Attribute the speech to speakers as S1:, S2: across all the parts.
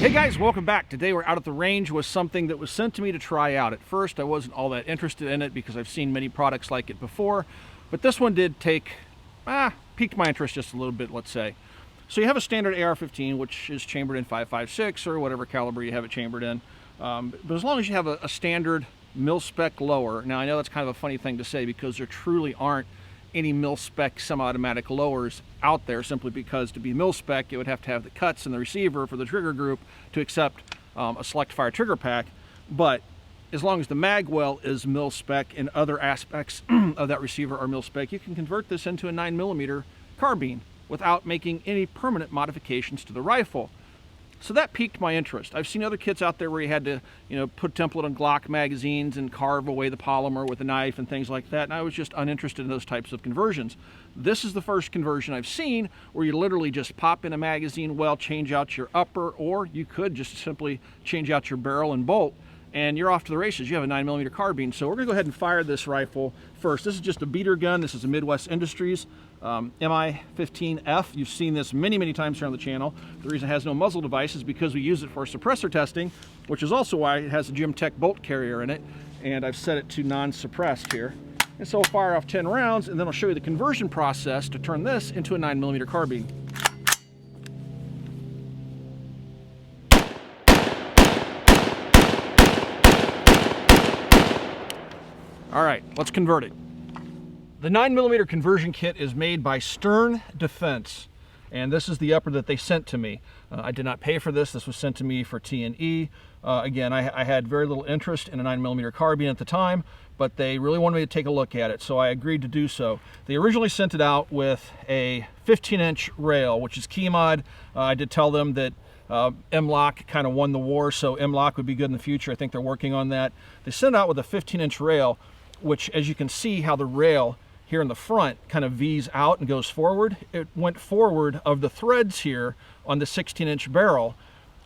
S1: Hey guys, welcome back. Today we're out at the range with something that was sent to me to try out. At first I wasn't all that interested in it because I've seen many products like it before, but this one did piqued my interest just a little bit, let's say. So you have a standard AR-15, which is chambered in 5.56 or whatever caliber you have it chambered in. But as long as you have a standard mil-spec lower, now I know that's kind of a funny thing to say because there truly aren't any mil-spec semi-automatic lowers out there, simply because to be mil-spec it would have to have the cuts in the receiver for the trigger group to accept a select fire trigger pack. But as long as the Magwell is mil-spec and other aspects of that receiver are mil-spec, you can convert this into a 9mm carbine without making any permanent modifications to the rifle. So that piqued my interest. I've seen other kits out there where you had to, put template on Glock magazines and carve away the polymer with a knife and things like that, and I was just uninterested in those types of conversions. This is the first conversion I've seen where you literally just pop in a magazine well, change out your upper, or you could just simply change out your barrel and bolt, and you're off to the races. You have a 9mm carbine. So we're gonna go ahead and fire this rifle first. This is just a beater gun. This is a Midwest Industries MI-15F. You've seen this many, many times here on the channel. The reason it has no muzzle device is because we use it for suppressor testing, which is also why it has a Gym Tech bolt carrier in it, and I've set it to non-suppressed here. And so I'll fire off 10 rounds, and then I'll show you the conversion process to turn this into a 9mm carbine. All right, let's convert it. The 9mm conversion kit is made by Stern Defense, and this is the upper that they sent to me. I did not pay for this. This was sent to me for T&E. Again, I had very little interest in a 9mm carbine at the time, but they really wanted me to take a look at it, so I agreed to do so. They originally sent it out with a 15-inch rail, which is key mod. I did tell them that M-LOK kind of won the war, so M-LOK would be good in the future. I think they're working on that. They sent it out with a 15-inch rail, which, as you can see how the rail here in the front kind of V's out and goes forward. It went forward of the threads here on the 16-inch barrel,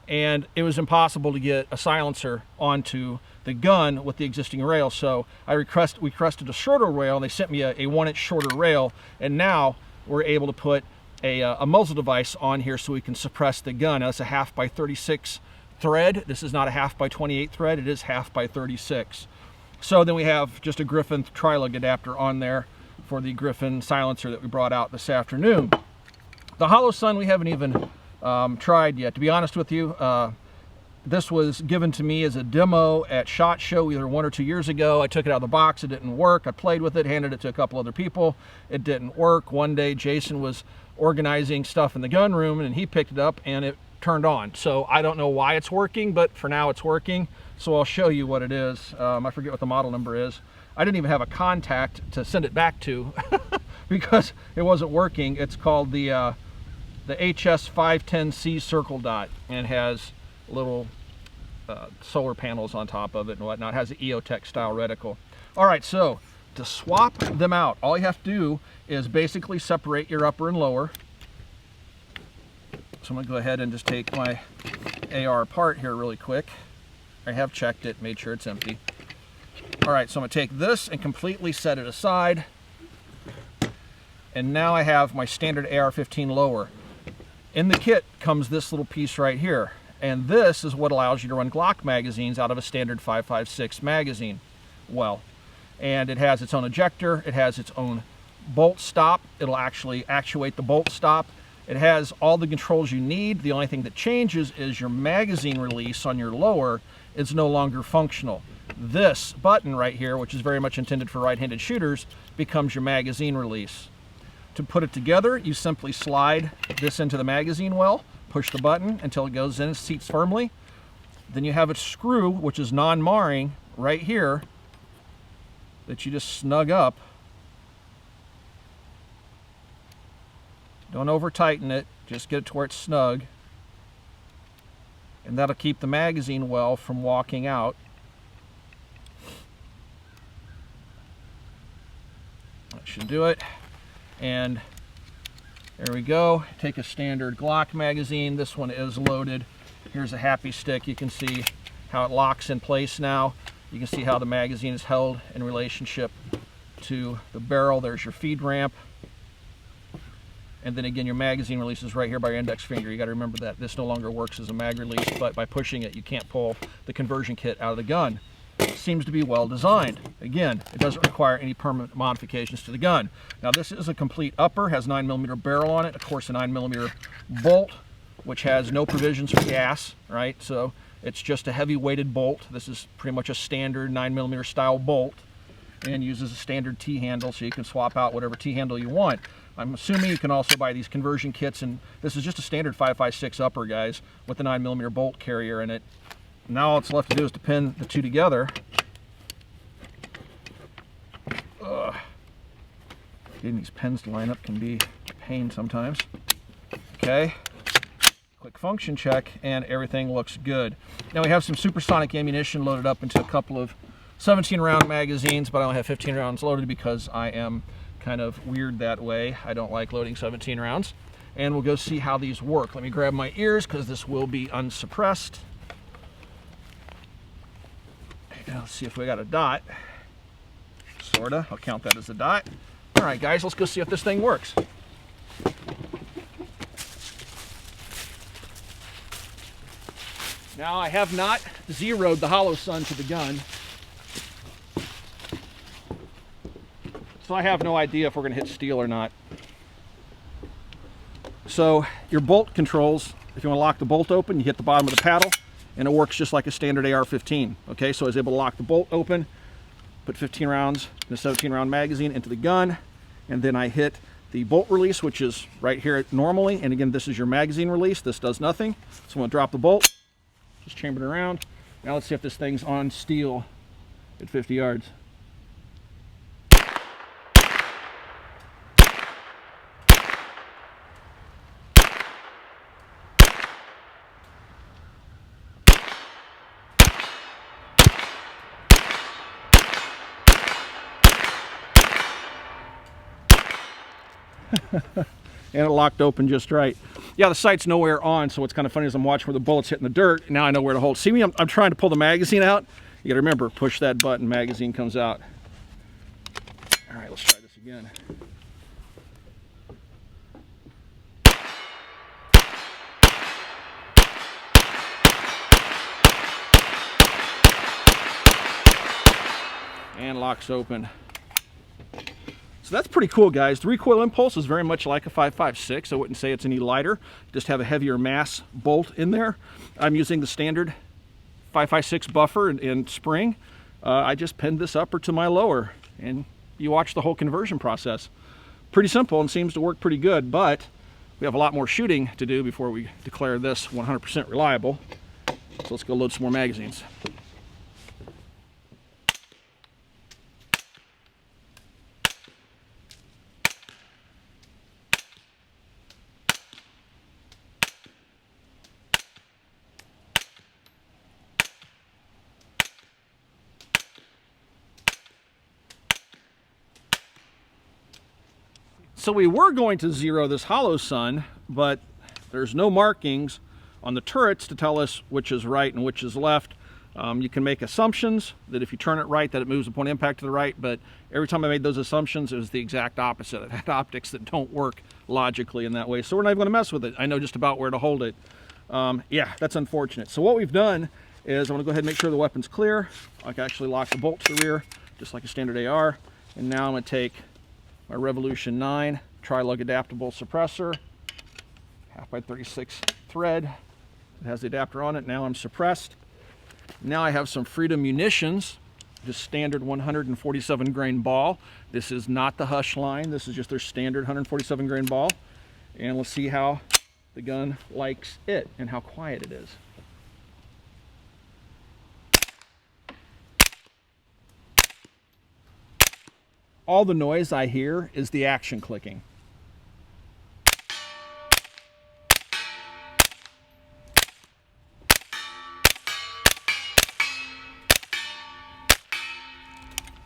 S1: and it was impossible to get a silencer onto the gun with the existing rail. So we requested a shorter rail, and they sent me a 1-inch shorter rail, and now we're able to put a muzzle device on here so we can suppress the gun. Now, that's a 1/2x36 thread. This is not a 1/2x28 thread. It is 1/2x36. So then we have just a Griffin tri-lug adapter on there for the Griffin silencer that we brought out this afternoon. The Holosun we haven't even tried yet. To be honest with you, this was given to me as a demo at SHOT Show either 1 or 2 years ago. I took it out of the box. It didn't work. I played with it, handed it to a couple other people. It didn't work. One day Jason was organizing stuff in the gun room and he picked it up and it turned on. So I don't know why it's working, but for now it's working. So I'll show you what it is. I forget what the model number is. I didn't even have a contact to send it back to because it wasn't working. It's called the HS510C Circle Dot, and it has little solar panels on top of it and whatnot. It has the EOTech style reticle. All right, so to swap them out, all you have to do is basically separate your upper and lower. So I'm gonna go ahead and just take my AR apart here really quick. I have checked it, made sure it's empty. All right, so I'm gonna take this and completely set it aside. And now I have my standard AR-15 lower. In the kit comes this little piece right here. And this is what allows you to run Glock magazines out of a standard 5.56 magazine well. And it has its own ejector, it has its own bolt stop. It'll actually actuate the bolt stop. It has all the controls you need. The only thing that changes is your magazine release on your lower is no longer functional. This button right here, which is very much intended for right-handed shooters, becomes your magazine release. To put it together, you simply slide this into the magazine well, push the button until it goes in and seats firmly. Then you have a screw, which is non-marring, right here, that you just snug up. Don't over-tighten it, just get it to where it's snug. And that'll keep the magazine well from walking out. That should do it. And there we go. Take a standard Glock magazine. This one is loaded. Here's a happy stick. You can see how it locks in place now. You can see how the magazine is held in relationship to the barrel. There's your feed ramp. And then again, your magazine release is right here by your index finger. You got to remember that this no longer works as a mag release, but by pushing it, you can't pull the conversion kit out of the gun. It seems to be well designed. Again, it doesn't require any permanent modifications to the gun. Now this is a complete upper, has 9mm barrel on it, of course a 9mm bolt, which has no provisions for gas, right? So it's just a heavy weighted bolt. This is pretty much a standard 9mm style bolt and uses a standard T-handle, so you can swap out whatever T-handle you want. I'm assuming you can also buy these conversion kits, and this is just a standard 5.56 upper, guys, with the 9mm bolt carrier in it. Now all it's left to do is to pin the two together. Getting these pins to line up can be a pain sometimes. Okay, quick function check, and everything looks good. Now we have some supersonic ammunition loaded up into a couple of 17-round magazines, but I only have 15 rounds loaded because I am kind of weird that way. I don't like loading 17 rounds. And we'll go see how these work. Let me grab my ears because this will be unsuppressed. Now, let's see if we got a dot. Sorta. I'll count that as a dot. All right, guys, let's go see if this thing works. Now, I have not zeroed the hollow sun to the gun, so I have no idea if we're going to hit steel or not. So, your bolt controls, if you want to lock the bolt open, you hit the bottom of the paddle, and it works just like a standard AR-15. Okay, so I was able to lock the bolt open, put 15 rounds in a 17-round magazine into the gun, and then I hit the bolt release, which is right here normally. And again, this is your magazine release. This does nothing. So I'm going to drop the bolt, just chamber it around. Now let's see if this thing's on steel at 50 yards. And it locked open just right. Yeah, the sight's nowhere on, so what's kind of funny is I'm watching where the bullet's hitting the dirt. Now I know where to hold. See me? I'm trying to pull the magazine out. You gotta remember, push that button, magazine comes out. All right, let's try this again. And locks open. So that's pretty cool, guys. The Recoil Impulse is very much like a 5.56. I wouldn't say it's any lighter. Just have a heavier mass bolt in there. I'm using the standard 5.56 buffer and spring. I just pinned this upper to my lower, and you watch the whole conversion process. Pretty simple and seems to work pretty good, but we have a lot more shooting to do before we declare this 100% reliable. So let's go load some more magazines. So we were going to zero this hollow sun, but there's no markings on the turrets to tell us which is right and which is left. You can make assumptions that if you turn it right that it moves upon impact to the right, but every time I made those assumptions it was the exact opposite. It had optics that don't work logically in that way, so we're not even going to mess with it. I know just about where to hold it. Yeah, that's unfortunate. So what we've done is I'm going to go ahead and make sure the weapon's clear. I can actually lock the bolt to the rear just like a standard AR, and now I'm going to take my Revolution 9 tri-lug adaptable suppressor, 1/2x36 thread. It has the adapter on it. Now I'm suppressed. Now I have some Freedom Munitions, just standard 147 grain ball. This is not the Hush line. This is just their standard 147 grain ball. And let's see how the gun likes it and how quiet it is. All the noise I hear is the action clicking.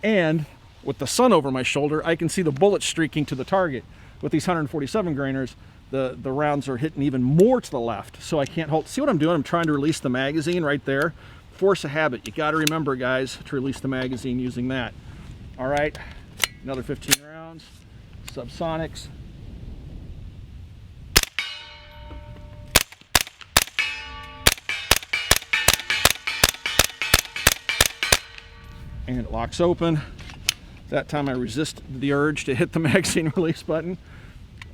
S1: And with the sun over my shoulder, I can see the bullets streaking to the target. With these 147 grainers, the rounds are hitting even more to the left, so I can't hold. See what I'm doing? I'm trying to release the magazine right there. Force of habit. You got to remember, guys, to release the magazine using that. All right. Another 15 rounds, Subsonics. and it locks open. That time I resist the urge to hit the magazine release button.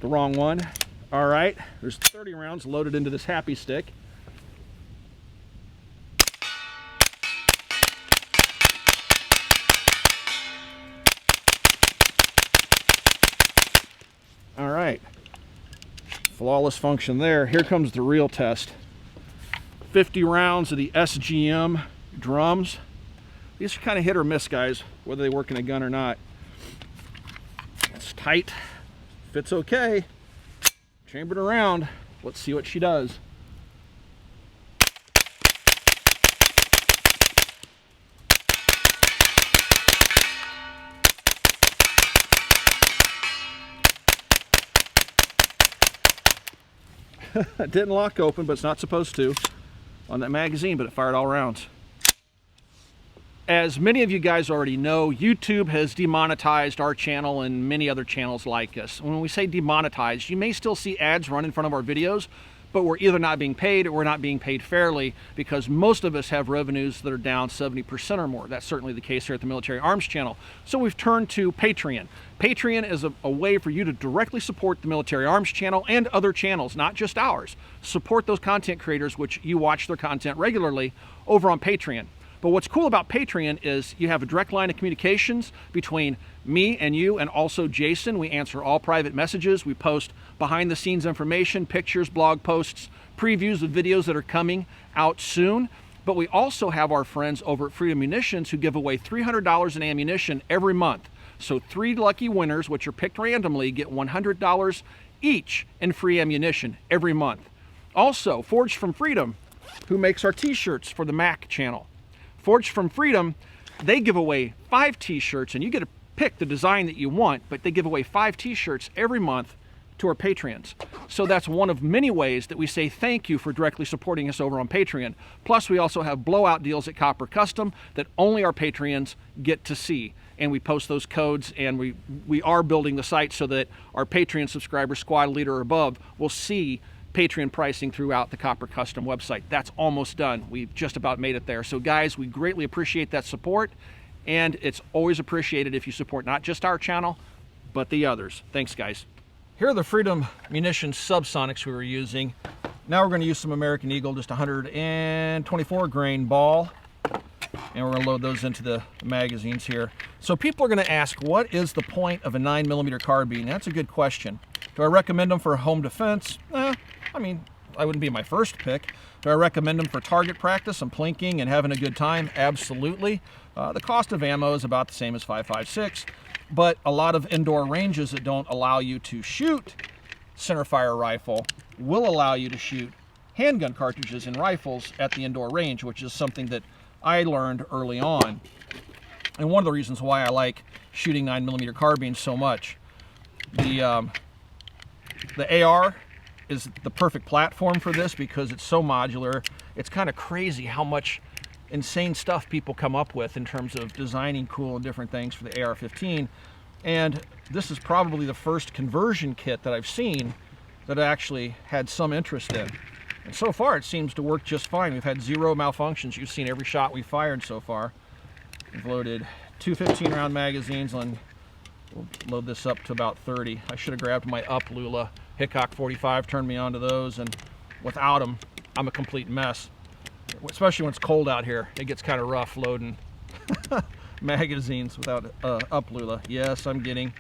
S1: The wrong one. All right, there's 30 rounds loaded into this happy stick. All right, flawless function there. Here comes the real test. 50 rounds of the SGM drums. These are kind of hit or miss, guys, whether they work in a gun or not. It's tight, fits okay. Chambered around. Let's see what she does. It didn't lock open, but it's not supposed to on that magazine, but it fired all rounds. As many of you guys already know, YouTube has demonetized our channel and many other channels like us. When we say demonetized, you may still see ads run in front of our videos, but we're either not being paid or we're not being paid fairly, because most of us have revenues that are down 70% or more. That's certainly the case here at the Military Arms channel. So we've turned to Patreon. Patreon is a way for you to directly support the Military Arms channel and other channels, not just ours. Support those content creators, which you watch their content regularly over on Patreon. But what's cool about Patreon is you have a direct line of communications between me and you, and also Jason. We answer all private messages. We post behind the scenes information, pictures, blog posts, previews of videos that are coming out soon. But we also have our friends over at Freedom Munitions who give away $300 in ammunition every month. So 3 lucky winners, which are picked randomly, get $100 each in free ammunition every month. Also, Forged from Freedom, who makes our t-shirts for the Mac channel. Forged from Freedom, they give away 5 t-shirts, and you get to pick the design that you want, but they give away 5 t-shirts every month to our Patreons. So that's one of many ways that we say thank you for directly supporting us over on Patreon. Plus, we also have blowout deals at Copper Custom that only our Patreons get to see. And we post those codes, and we are building the site so that our Patreon subscribers, squad leader or above, will see Patreon pricing throughout the Copper Custom website. That's almost done. We've just about made it there. So guys, we greatly appreciate that support, and it's always appreciated if you support not just our channel, but the others. Thanks, guys. Here are the Freedom Munitions Subsonics we were using. Now we're going to use some American Eagle, just 124 grain ball, and we're going to load those into the magazines here. So people are going to ask, what is the point of a 9mm carbine? That's a good question. Do I recommend them for home defense? I mean, I wouldn't be my first pick. Do I recommend them for target practice and plinking and having a good time? Absolutely. The cost of ammo is about the same as 5.56, but a lot of indoor ranges that don't allow you to shoot centerfire rifle will allow you to shoot handgun cartridges in rifles at the indoor range, which is something that I learned early on. And one of the reasons why I like shooting 9mm carbines so much. The AR is the perfect platform for this because it's so modular. It's kind of crazy how much insane stuff people come up with in terms of designing cool and different things for the AR-15. And this is probably the first conversion kit that I've seen that I actually had some interest in. And so far it seems to work just fine. We've had 0 malfunctions. You've seen every shot we fired so far. We've loaded 2 15-round magazines, and we'll load this up to about 30. I should have grabbed my Up Lula Hickok 45, turned me onto those, and without them, I'm a complete mess. Especially when it's cold out here. It gets kind of rough loading magazines without Up Lula. Yes, I'm getting,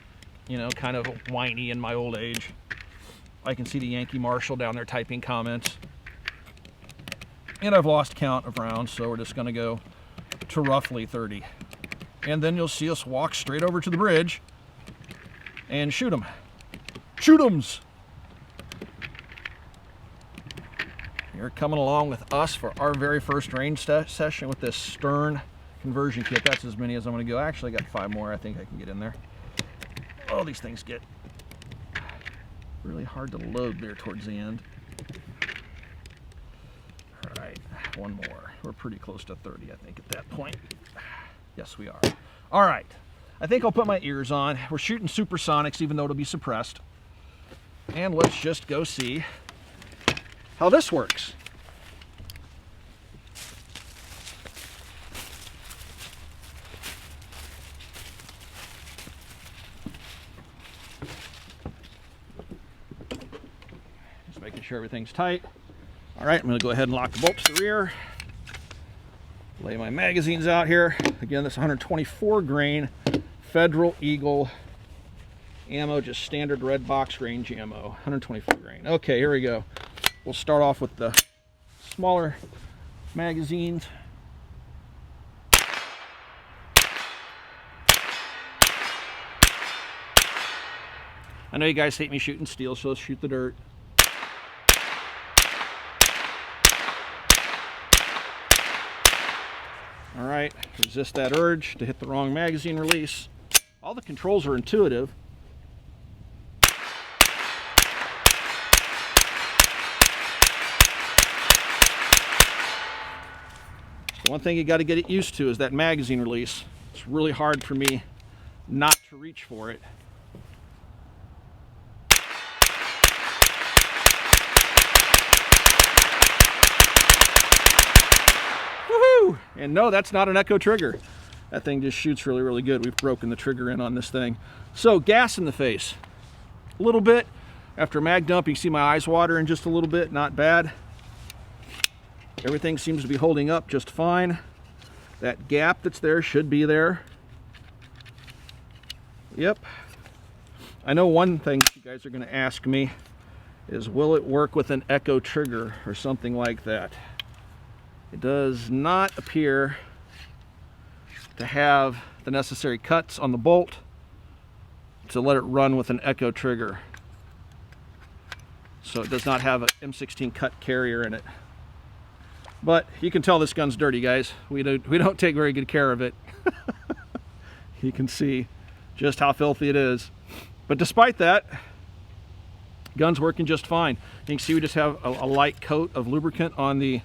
S1: you know, kind of whiny in my old age. I can see the Yankee Marshal down there typing comments. And I've lost count of rounds, so we're just going to go to roughly 30. And then you'll see us walk straight over to the bridge and shoot them. Shoot 'ems! You're coming along with us for our very first range session with this Stern conversion kit. That's as many as I'm going to go. Actually, I got 5 more I think I can get in there. Oh, these things get really hard to load there towards the end. All right, 1 more. We're pretty close to 30, I think, at that point. Yes, we are. All right, I think I'll put my ears on. We're shooting Supersonics, even though it'll be suppressed. And let's just go see how this works. making sure everything's tight. All right, I'm going to go ahead and lock the bolt to the rear. Lay my magazines out here. Again, this 124 grain Federal Eagle ammo, just standard red box range ammo, 124 grain. Okay, here we go. We'll start off with the smaller magazines. I know you guys hate me shooting steel, so let's shoot the dirt. All right, resist that urge to hit the wrong magazine release. All the controls are intuitive. The one thing you got to get it used to is that magazine release. It's really hard for me not to reach for it. Woohoo! And no, that's not an echo trigger. That thing just shoots really, really good. We've broken the trigger in on this thing. So, gas in the face. A little bit. After mag dump, you can see my eyes watering just a little bit. Not bad. Everything seems to be holding up just fine. That gap that's there should be there. Yep. I know one thing you guys are going to ask me is, will it work with an echo trigger or something like that? It does not appear to have the necessary cuts on the bolt to let it run with an echo trigger. So it does not have an M16 cut carrier in it. But you can tell this gun's dirty, guys. We don't take very good care of it. You can see just how filthy it is. But despite that, gun's working just fine. You can see we just have a light coat of lubricant on the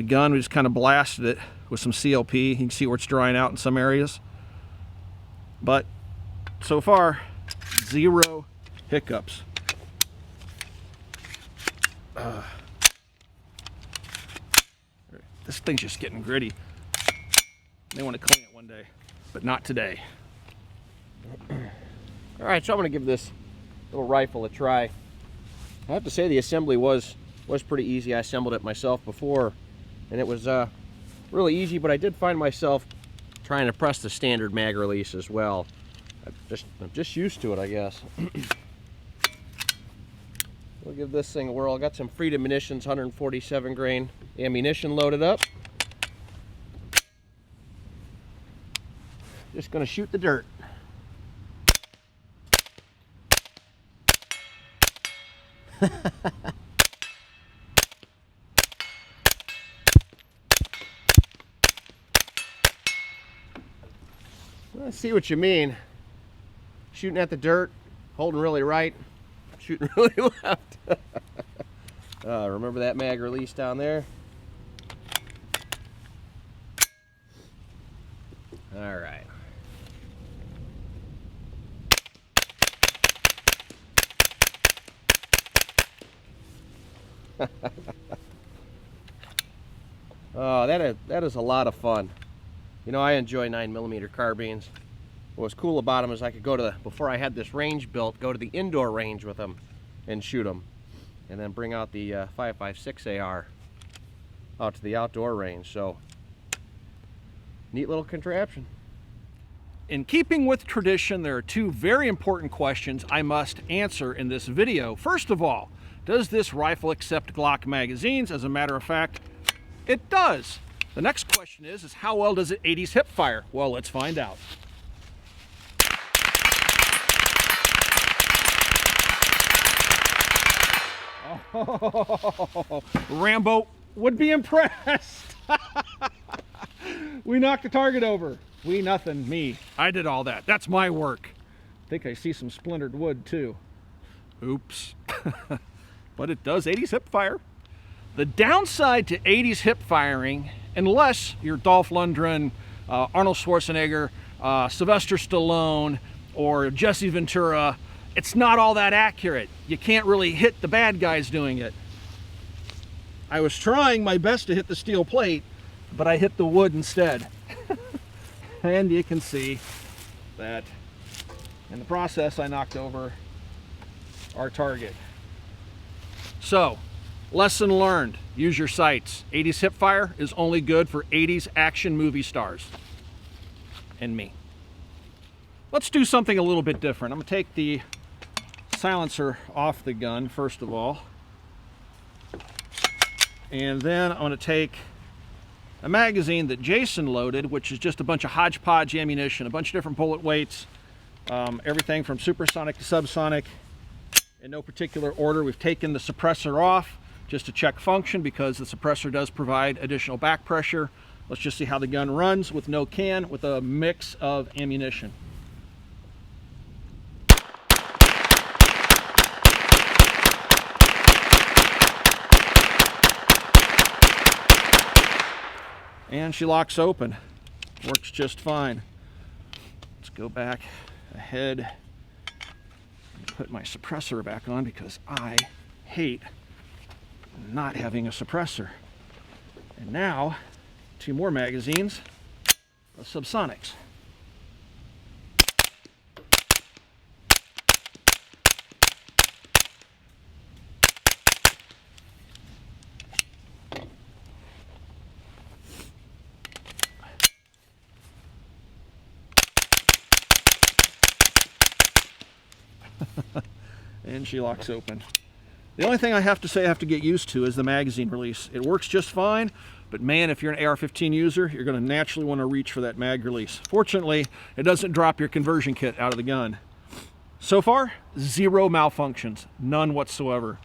S1: gun. We just kind of blasted it with some CLP. You can see where it's drying out in some areas. But so far, zero hiccups. This thing's just getting gritty. They want to clean it one day, but not today.
S2: All right, so I'm going to give this little rifle a try. I have to say the assembly was pretty easy. I assembled it myself before, and it was really easy, but I did find myself trying to press the standard mag release as well. I'm just used to it, I guess. We'll give this thing a whirl. I got some Freedom Munitions 147 grain ammunition loaded up. Just gonna shoot the dirt. I see what you mean. Shooting at the dirt, holding really right, shooting really left. Remember that mag release down there? All right. Oh, that is a lot of fun. You know, I enjoy 9mm carbines. What was cool about them is I could go to before I had this range built, go to the indoor range with them and shoot them, and then bring out the 5.56 AR out to the outdoor range. So, neat little contraption.
S1: In keeping with tradition, there are two very important questions I must answer in this video. First of all, does this rifle accept Glock magazines? As a matter of fact, it does. The next question is how well does it 80s hip fire? Well, let's find out. Oh, Rambo would be impressed. We knocked the target over. We nothing, me. I did all that. That's my work. I think I see some splintered wood too. Oops. But it does 80s hip fire. The downside to 80s hip firing, unless you're Dolph Lundgren, Arnold Schwarzenegger, Sylvester Stallone, or Jesse Ventura, it's not all that accurate. You can't really hit the bad guys doing it. I was trying my best to hit the steel plate, but I hit the wood instead. And you can see that in the process I knocked over our target. So, lesson learned, use your sights. 80s hipfire is only good for 80s action movie stars. And me. Let's do something a little bit different. I'm gonna take the silencer off the gun, first of all. And then I'm gonna take a magazine that Jason loaded, which is just a bunch of hodgepodge ammunition, a bunch of different bullet weights, everything from supersonic to subsonic, in no particular order. We've taken the suppressor off just to check function because the suppressor does provide additional back pressure. Let's just see how the gun runs with no can, with a mix of ammunition. And she locks open. Works just fine. Let's go back ahead and put my suppressor back on because I hate not having a suppressor. And now, 2 more magazines of Subsonics. And she locks open. The only thing I have to say I have to get used to is the magazine release. It works just fine, but man, if you're an AR-15 user, you're going to naturally want to reach for that mag release. Fortunately, it doesn't drop your conversion kit out of the gun. So far, 0 malfunctions, none whatsoever.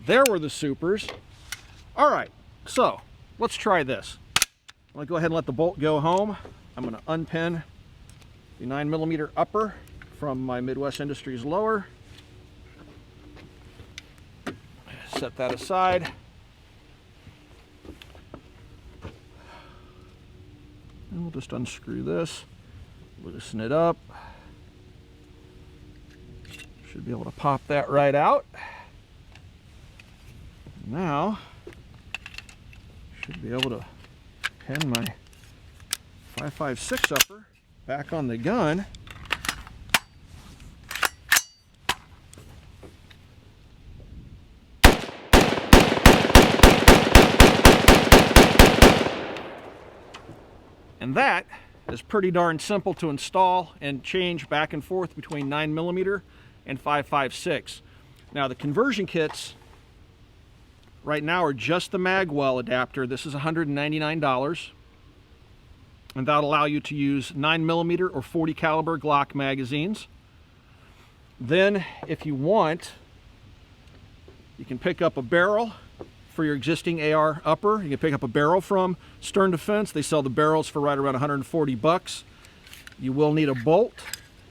S1: There were the supers. All right, so let's try this. I'm gonna go ahead and let the bolt go home. I'm gonna unpin the 9mm upper from my Midwest Industries lower. Set that aside. And we'll just unscrew this, loosen it up. Should be able to pop that right out. Now, should be able to pin my 5.56 upper back on the gun. And that is pretty darn simple to install and change back and forth between 9mm and 5.56. Now the conversion kits right now are just the Magwell adapter. This is $199, and that'll allow you to use 9mm or 40 caliber Glock magazines. Then if you want, you can pick up a barrel for your existing AR upper. You can pick up a barrel from Stern Defense. They sell the barrels for right around 140 bucks. You will need a bolt,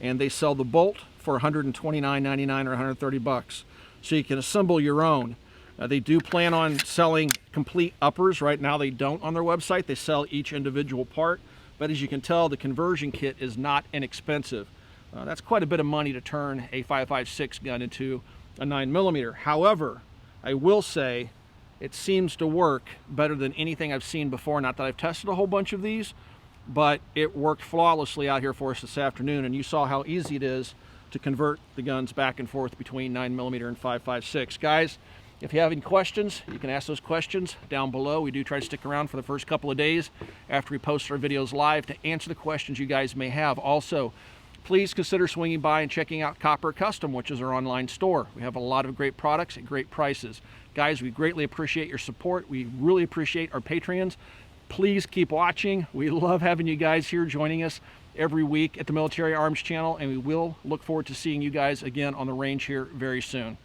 S1: and they sell the bolt for $129.99 or 130 bucks. So you can assemble your own. They do plan on selling complete uppers. Right now they don't on their website. They sell each individual part. But as you can tell, the conversion kit is not inexpensive. That's quite a bit of money to turn a 5.56 gun into a 9mm. However, I will say it seems to work better than anything I've seen before. Not that I've tested a whole bunch of these, but it worked flawlessly out here for us this afternoon, and you saw how easy it is to convert the guns back and forth between 9mm and 5.56. Guys, if you have any questions, you can ask those questions down below. We do try to stick around for the first couple of days after we post our videos live to answer the questions you guys may have. Also, please consider swinging by and checking out Copper Custom, which is our online store. We have a lot of great products at great prices. Guys, we greatly appreciate your support. We really appreciate our Patreons. Please keep watching. We love having you guys here joining us every week at the Military Arms channel, and we will look forward to seeing you guys again on the range here very soon.